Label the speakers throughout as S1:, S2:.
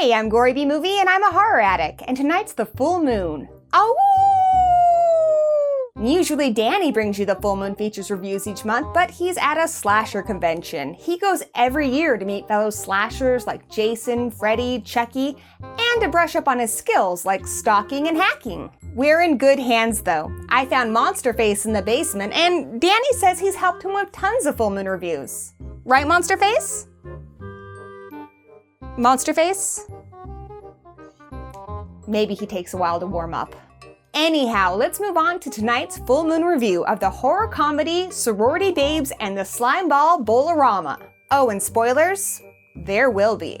S1: Hey, I'm Gory B-Movie and I'm a horror addict, and tonight's the full moon. Oh! Usually Danny brings you the full moon features reviews each month, but he's at a slasher convention. He goes every year to meet fellow slashers like Jason, Freddy, Chucky, and to brush up on his skills like stalking and hacking. We're in good hands though. I found Monsterface in the basement, and Danny says he's helped him with tons of full moon reviews. Right, Monsterface? Monsterface? Maybe he takes a while to warm up. Anyhow, let's move on to tonight's full moon review of the horror comedy Sorority Babes and the Slimeball Bowl-O-Rama. Oh, and spoilers? There will be.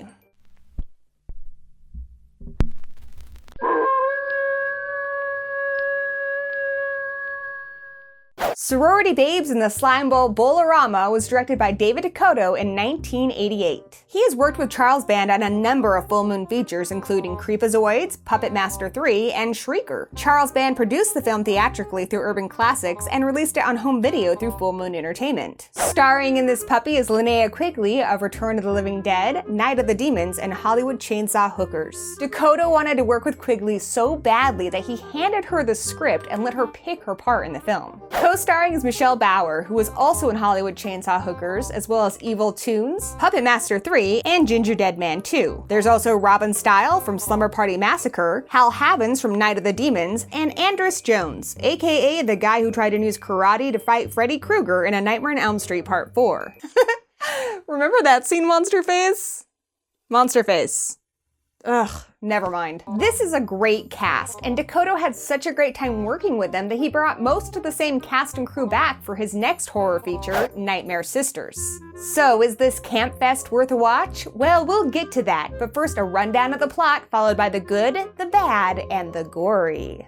S1: Sorority Babes and the Slimeball Bowl-O-Rama was directed by David Dakota in 1988. He has worked with Charles Band on a number of full moon features, including Creepazoids, Puppet Master 3, and Shrieker. Charles Band produced the film theatrically through Urban Classics and released it on home video through Full Moon Entertainment. Starring in this puppy is Linnea Quigley of Return of the Living Dead, Night of the Demons, and Hollywood Chainsaw Hookers. Dakota wanted to work with Quigley so badly that he handed her the script and let her pick her part in the film. Co-starring is Michelle Bauer, who was also in Hollywood Chainsaw Hookers, as well as Evil Toons, Puppet Master 3, and Ginger Dead Man 2. There's also Robin Style from Slumber Party Massacre, Hal Havens from Night of the Demons, and Andrus Jones, aka the guy who tried to use karate to fight Freddy Krueger in A Nightmare on Elm Street Part 4. Remember that scene, Monsterface? Monsterface. Ugh, never mind. This is a great cast, and Dakota had such a great time working with them that he brought most of the same cast and crew back for his next horror feature, Nightmare Sisters. So, is this camp fest worth a watch? Well, we'll get to that, but first a rundown of the plot, followed by the good, the bad, and the gory.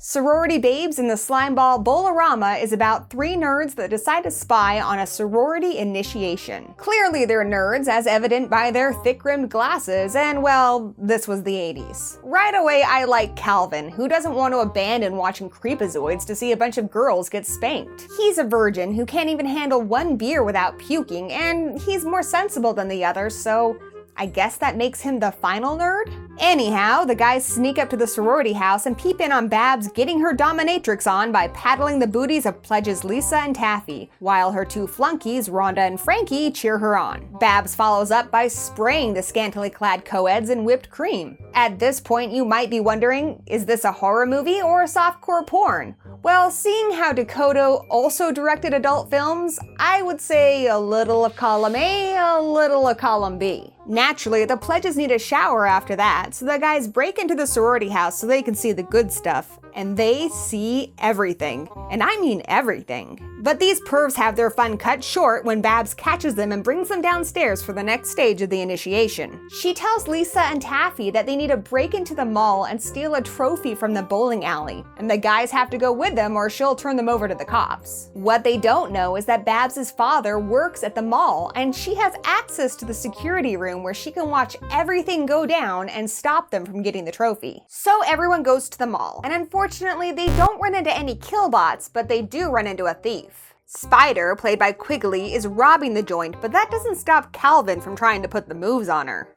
S1: Sorority Babes and the Slimeball Bowl-O-Rama is about three nerds that decide to spy on a sorority initiation. Clearly they're nerds, as evident by their thick-rimmed glasses, and well, this was the 80s. Right away I like Calvin, who doesn't want to abandon watching Creepazoids to see a bunch of girls get spanked. He's a virgin who can't even handle one beer without puking, and he's more sensible than the others, so I guess that makes him the final nerd? Anyhow, the guys sneak up to the sorority house and peep in on Babs getting her dominatrix on by paddling the booties of pledges Lisa and Taffy, while her two flunkies, Rhonda and Frankie, cheer her on. Babs follows up by spraying the scantily clad co-eds in whipped cream. At this point, you might be wondering, is this a horror movie or a softcore porn? Well, seeing how Dakota also directed adult films, I would say a little of column A, a little of column B. Naturally, the pledges need a shower after that, so the guys break into the sorority house so they can see the good stuff. And they see everything. And I mean everything. But these pervs have their fun cut short when Babs catches them and brings them downstairs for the next stage of the initiation. She tells Lisa and Taffy that they need to break into the mall and steal a trophy from the bowling alley, and the guys have to go with them or she'll turn them over to the cops. What they don't know is that Babs' father works at the mall, and she has access to the security room where she can watch everything go down and stop them from getting the trophy. So everyone goes to the mall, and unfortunately they don't run into any killbots, but they do run into a thief. Spider, played by Quigley, is robbing the joint, but that doesn't stop Calvin from trying to put the moves on her.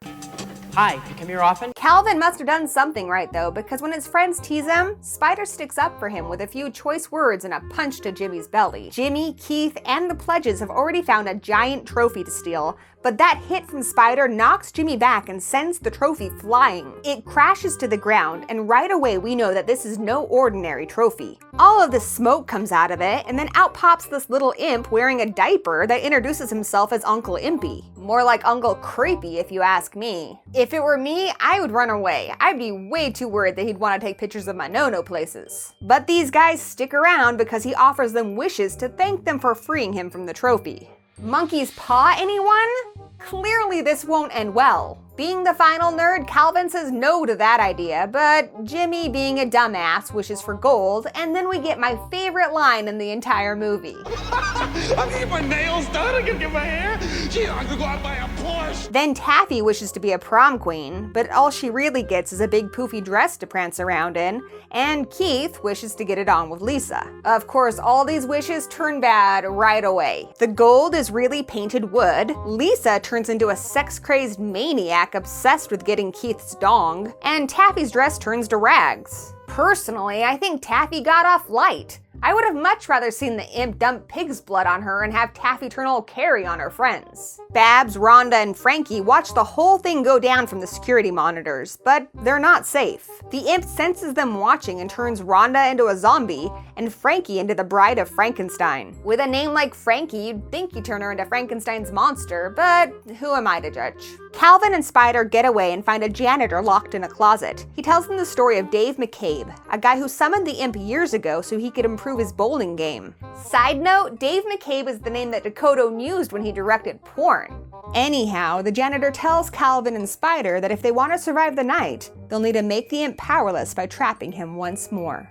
S2: Hi, you come here often?
S1: Calvin must have done something right though, because when his friends tease him, Spider sticks up for him with a few choice words and a punch to Jimmy's belly. Jimmy, Keith, and the pledges have already found a giant trophy to steal, but that hit from Spider knocks Jimmy back and sends the trophy flying. It crashes to the ground, and right away we know that this is no ordinary trophy. All of the smoke comes out of it, and then out pops this little imp wearing a diaper that introduces himself as Uncle Impy. More like Uncle Creepy if you ask me. If it were me, I would run away. I'd be way too worried that he'd want to take pictures of my no-no places. But these guys stick around because he offers them wishes to thank them for freeing him from the trophy. Monkey's paw, anyone? Clearly this won't end well. Being the final nerd, Calvin says no to that idea, but Jimmy, being a dumbass, wishes for gold, and then we get my favorite line in the entire movie.
S3: I'm gonna get my nails done, I'm gonna get my hair. Gee, I'm gonna go out and buy a Porsche.
S1: Then Taffy wishes to be a prom queen, but all she really gets is a big poofy dress to prance around in, and Keith wishes to get it on with Lisa. Of course, all these wishes turn bad right away. The gold is really painted wood, Lisa turns into a sex-crazed maniac obsessed with getting Keith's dong, and Taffy's dress turns to rags. Personally, I think Taffy got off light. I would have much rather seen the imp dump pig's blood on her and have Taffy turn all Carrie on her friends. Babs, Rhonda, and Frankie watch the whole thing go down from the security monitors, but they're not safe. The imp senses them watching and turns Rhonda into a zombie and Frankie into the Bride of Frankenstein. With a name like Frankie, you'd think you turn her into Frankenstein's monster, but who am I to judge? Calvin and Spider get away and find a janitor locked in a closet. He tells them the story of Dave McCabe, a guy who summoned the imp years ago so he could improve his bowling game. Side note, Dave McCabe is the name that Dakota used when he directed porn. Anyhow, the janitor tells Calvin and Spider that if they want to survive the night, they'll need to make the imp powerless by trapping him once more.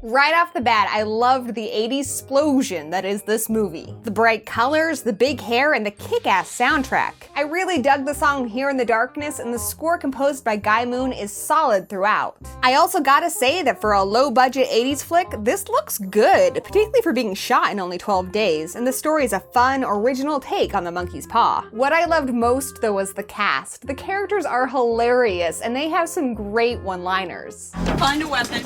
S1: Right off the bat, I loved the 80s explosion that is this movie. The bright colors, the big hair, and the kick-ass soundtrack. I really dug the song Here in the Darkness, and the score composed by Guy Moon is solid throughout. I also gotta say that for a low-budget 80s flick, this looks good, particularly for being shot in only 12 days, and the story is a fun, original take on the monkey's paw. What I loved most, though, was the cast. The characters are hilarious, and they have some great one-liners.
S4: Find a weapon.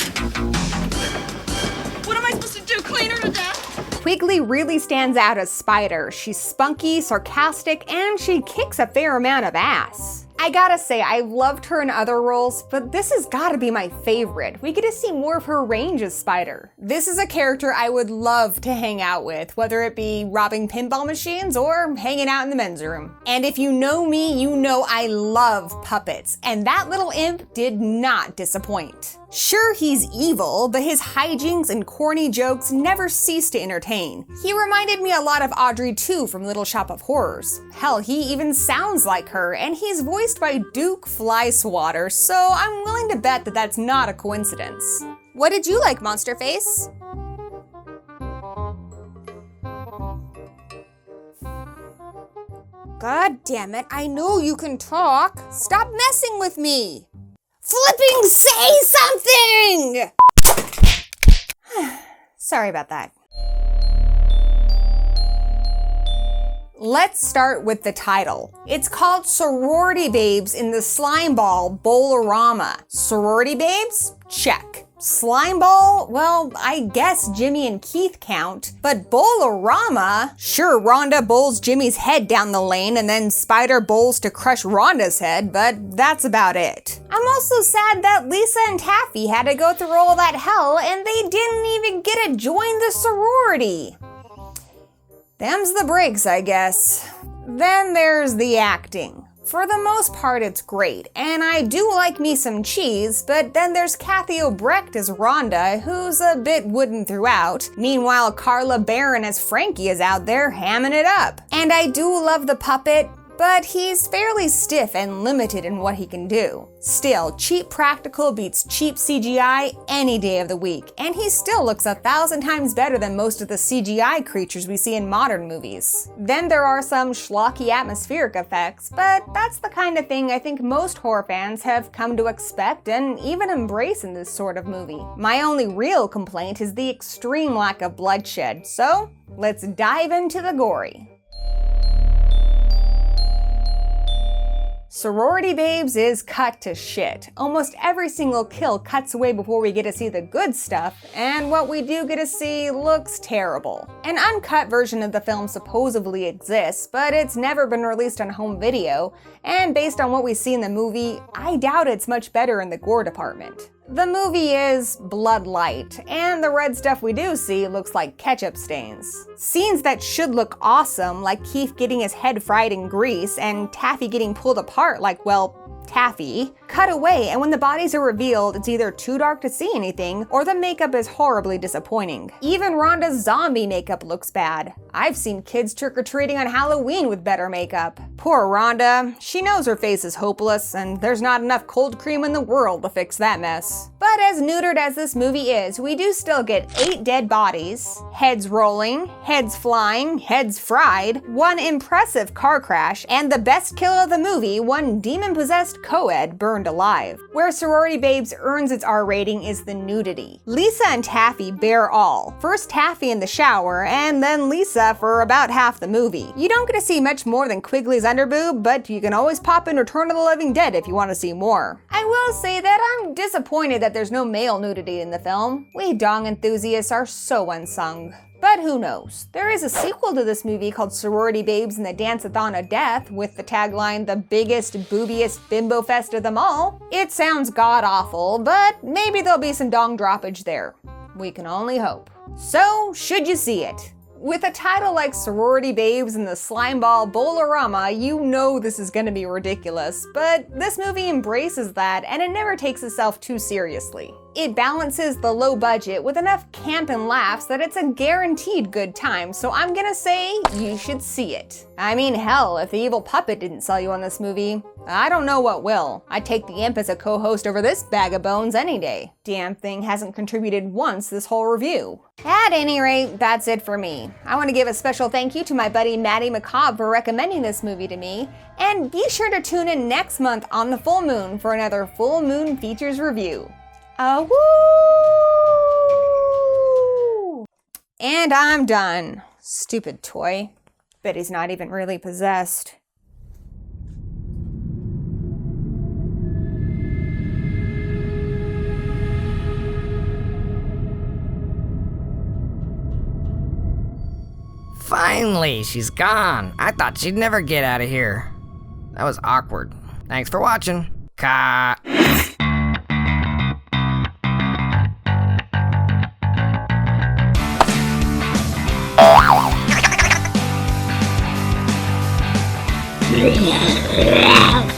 S4: What am I supposed to do, clean her to death?
S1: Quigley really stands out as Spider. She's spunky, sarcastic, and she kicks a fair amount of ass. I gotta say, I loved her in other roles, but this has gotta be my favorite. We get to see more of her range as Spider. This is a character I would love to hang out with, whether it be robbing pinball machines or hanging out in the men's room. And if you know me, you know I love puppets, and that little imp did not disappoint. Sure, he's evil, but his hijinks and corny jokes never cease to entertain. He reminded me a lot of Audrey 2 from Little Shop of Horrors. Hell, he even sounds like her, and he's voiced by Duke Flyswatter, so I'm willing to bet that that's not a coincidence. What did you like, Monsterface? God damn it, I know you can talk. Stop messing with me. Flipping say something! Sorry about that. Let's start with the title. It's called Sorority Babes in the Slimeball Bowl-O-Rama. Sorority Babes? Check. Slimeball? Well, I guess Jimmy and Keith count. But bowl-a-rama? Sure, Rhonda bowls Jimmy's head down the lane and then Spider bowls to crush Rhonda's head, but that's about it. I'm also sad that Lisa and Taffy had to go through all that hell and they didn't even get to join the sorority. Them's the breaks, I guess. Then there's the acting. For the most part, it's great, and I do like me some cheese, but then there's Kathy Obrecht as Rhonda, who's a bit wooden throughout. Meanwhile, Carla Barron as Frankie is out there hamming it up. And I do love the puppet, but he's fairly stiff and limited in what he can do. Still, cheap practical beats cheap CGI any day of the week, and he still looks 1,000 times better than most of the CGI creatures we see in modern movies. Then there are some schlocky atmospheric effects, but that's the kind of thing I think most horror fans have come to expect and even embrace in this sort of movie. My only real complaint is the extreme lack of bloodshed, so let's dive into the gory. Sorority Babes is cut to shit. Almost every single kill cuts away before we get to see the good stuff, and what we do get to see looks terrible. An uncut version of the film supposedly exists, but it's never been released on home video, and based on what we see in the movie, I doubt it's much better in the gore department. The movie is blood light, and the red stuff we do see looks like ketchup stains. Scenes that should look awesome, like Keith getting his head fried in grease and Taffy getting pulled apart like, well, Taffy, cut away, and when the bodies are revealed, it's either too dark to see anything or the makeup is horribly disappointing. Even Rhonda's zombie makeup looks bad. I've seen kids trick-or-treating on Halloween with better makeup. Poor Rhonda. She knows her face is hopeless, and there's not enough cold cream in the world to fix that mess. But as neutered as this movie is, we do still get 8 dead bodies, heads rolling, heads flying, heads fried, one impressive car crash, and the best kill of the movie, one demon-possessed co-ed burned alive. Where Sorority Babes earns its R rating is the nudity. Lisa and Taffy bear all. First Taffy in the shower, and then Lisa for about half the movie. You don't get to see much more than Quigley's underboob, but you can always pop in Return of the Living Dead if you want to see more. I will say that I'm disappointed that there's no male nudity in the film. We dong enthusiasts are so unsung. But who knows? There is a sequel to this movie called Sorority Babes and the Dance-a-thon of Death with the tagline, the biggest, boobiest bimbo fest of them all. It sounds god-awful, but maybe there'll be some dong droppage there. We can only hope. So, should you see it? With a title like Sorority Babes and the Slimeball Bowl-O-Rama, you know this is gonna be ridiculous, but this movie embraces that and it never takes itself too seriously. It balances the low budget with enough camp and laughs that it's a guaranteed good time, so I'm gonna say you should see it. I mean, hell, if the evil puppet didn't sell you on this movie, I don't know what will. I'd take the imp as a co-host over this bag of bones any day. Damn thing hasn't contributed once this whole review. At any rate, that's it for me. I want to give a special thank you to my buddy Maddie McCobb for recommending this movie to me, and be sure to tune in next month on the full moon for another full moon features review. Woo! And I'm done. Stupid toy. Bet he's not even really possessed.
S5: Finally, she's gone. I thought she'd never get out of here. That was awkward. Thanks for watching. Cut.
S6: Yeah.